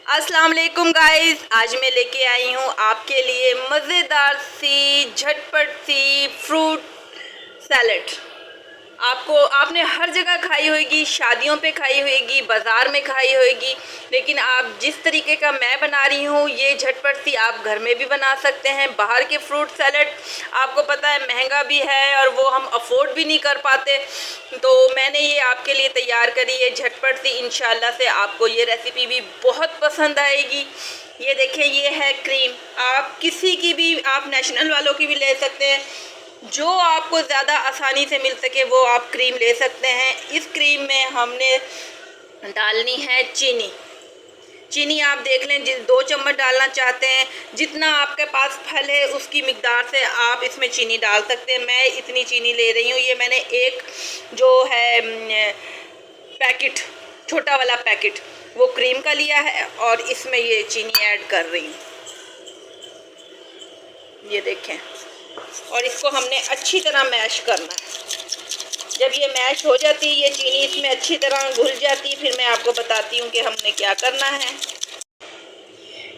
अस्सलाम वालेकुम गाइस, आज मैं लेके आई हूँ आपके लिए मज़ेदार सी झटपट सी फ्रूट सैलेड। आपने हर जगह खाई होगी, शादियों पे खाई होगी, बाज़ार में खाई होगी, लेकिन आप जिस तरीके का मैं बना रही हूँ ये झटपट सी आप घर में भी बना सकते हैं। बाहर के फ्रूट सैलेड आपको पता है महंगा भी है और वो हम अफोर्ड भी नहीं कर पाते, तो मैंने ये आपके लिए तैयार करी है झटपट सी। इंशाल्लाह से आपको ये रेसिपी भी बहुत पसंद आएगी। ये देखें, ये है क्रीम। आप किसी की भी, आप नेशनल वालों की भी ले सकते हैं, जो आपको ज़्यादा आसानी से मिल सके वो आप क्रीम ले सकते हैं। इस क्रीम में हमने डालनी है चीनी। चीनी आप देख लें, 2 चम्मच डालना चाहते हैं, जितना आपके पास फल है उसकी मिकदार से आप इसमें चीनी डाल सकते हैं। मैं इतनी चीनी ले रही हूँ। ये मैंने एक जो है पैकेट, छोटा वाला पैकेट, वो क्रीम का लिया है और इसमें ये चीनी ऐड कर रही हूँ। ये देखें, और इसको हमने अच्छी तरह मैश करना है। जब ये मैश हो जाती है, ये चीनी इसमें अच्छी तरह घुल जाती है, फिर मैं आपको बताती हूँ कि हमने क्या करना है।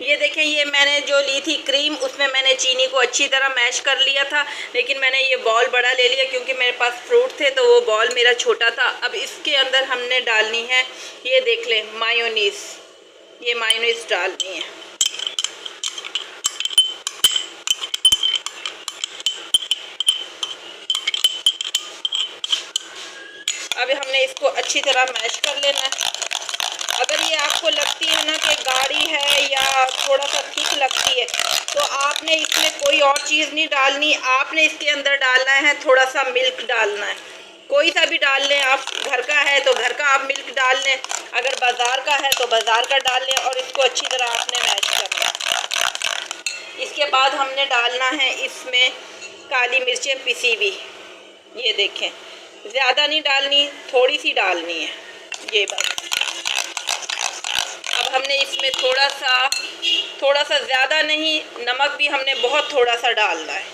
ये देखें, ये मैंने जो ली थी क्रीम, उसमें मैंने चीनी को अच्छी तरह मैश कर लिया था, लेकिन मैंने ये बॉल बड़ा ले लिया क्योंकि मेरे पास फ्रूट थे तो वो बॉल मेरा छोटा था। अब इसके अंदर हमने डालनी है, ये देख लें, मायोनीज़। ये मायोनीज़ डालनी है। अब हमने इसको अच्छी तरह मैश कर लेना है। अगर ये आपको लगती है ना कि गाढ़ी है या थोड़ा सा थिक लगती है, तो आपने इसमें कोई और चीज़ नहीं डालनी। आपने इसके अंदर डालना है थोड़ा सा मिल्क डालना है। कोई सा भी डाल लें, आप घर का है तो घर का आप मिल्क डाल लें, अगर बाज़ार का है तो बाज़ार का डाल लें, और इसको अच्छी तरह आपने मैश करना है। इसके बाद हमने डालना है इसमें काली मिर्चें पिसी हुई। ये देखें, ज़्यादा नहीं डालनी, थोड़ी सी डालनी है, ये बस। अब हमने इसमें थोड़ा सा ज़्यादा नहीं, नमक भी हमने बहुत थोड़ा सा डालना है।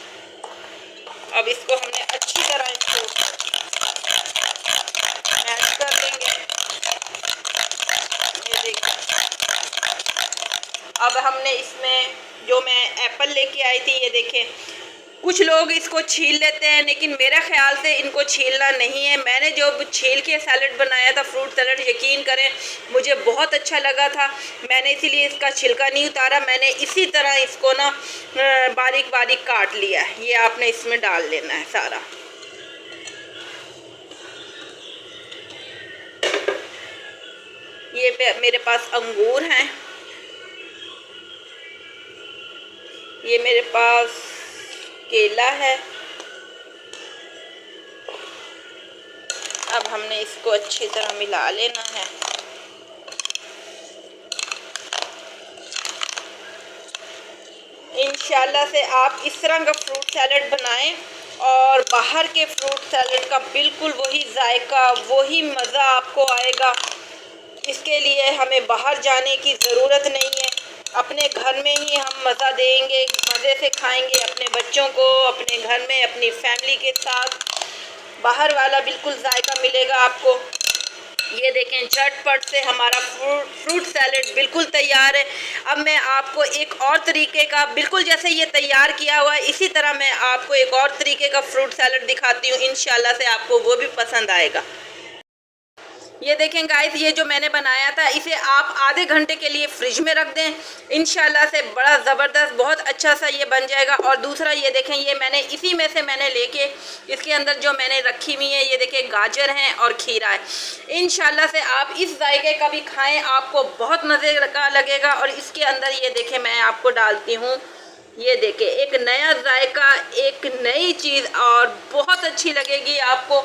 अब इसको हमने अच्छी तरह इसको मैश कर लेंगे। ये देखिए, अब हमने इसमें जो मैं एप्पल लेके आई थी, ये देखें, कुछ लोग इसको छील लेते हैं, लेकिन मेरा ख्याल से इनको छीलना नहीं है। मैंने जो छील के सैलेड बनाया था, फ्रूट सैलेड, यकीन करें मुझे बहुत अच्छा लगा था। मैंने इसीलिए इसका छिलका नहीं उतारा, मैंने इसी तरह इसको ना बारीक बारीक काट लिया है। ये आपने इसमें डाल लेना है सारा। ये मेरे पास अंगूर हैं, ये मेरे पास केला है। अब हमने इसको अच्छी तरह मिला लेना है। इंशाल्लाह से आप इस तरह का फ्रूट सैलेड बनाएं और बाहर के फ्रूट सैलेड का बिल्कुल वही जायका, वही मज़ा आपको आएगा। इसके लिए हमें बाहर जाने की ज़रूरत नहीं है, अपने घर में ही हम मज़ा देंगे, मज़े से खाएंगे अपने बच्चों को, अपने घर में अपनी फैमिली के साथ। बाहर वाला बिल्कुल जायका मिलेगा आपको। ये देखें, झटपट से हमारा फ्रूट सैलेड बिल्कुल तैयार है। अब मैं आपको एक और तरीके का, बिल्कुल जैसे ये तैयार किया हुआ है इसी तरह मैं आपको एक और तरीके का फ्रूट सैलेड दिखाती हूँ। इंशाल्लाह से आपको वो भी पसंद आएगा। ये देखें गाइस, ये जो मैंने बनाया था, इसे आप आधे घंटे के लिए फ्रिज में रख दें, इंशाल्लाह से बड़ा ज़बरदस्त बहुत अच्छा सा ये बन जाएगा। और दूसरा ये देखें, ये मैंने इसी में से मैंने लेके इसके अंदर जो मैंने रखी हुई है, ये देखें गाजर हैं और खीरा है। इंशाल्लाह से आप इस जायके का भी खाएं, आपको बहुत मज़े का लगेगा। और इसके अंदर ये देखें, मैं आपको डालती हूँ, ये देखें, एक नया जायका, एक नई चीज़ और बहुत अच्छी लगेगी आपको।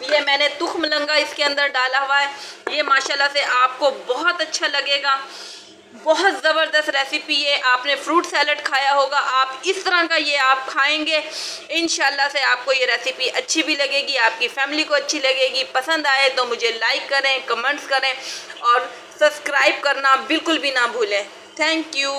ये मैंने तुखमलंगा इसके अंदर डाला हुआ है, ये माशाल्लाह से आपको बहुत अच्छा लगेगा। बहुत ज़बरदस्त रेसिपी है। आपने फ्रूट सैलेड खाया होगा, आप इस तरह का ये आप खाएंगे, इंशाल्लाह से आपको ये रेसिपी अच्छी भी लगेगी, आपकी फैमिली को अच्छी लगेगी। पसंद आए तो मुझे लाइक करें, कमेंट्स करें और सब्सक्राइब करना बिल्कुल भी ना भूलें। Thank you.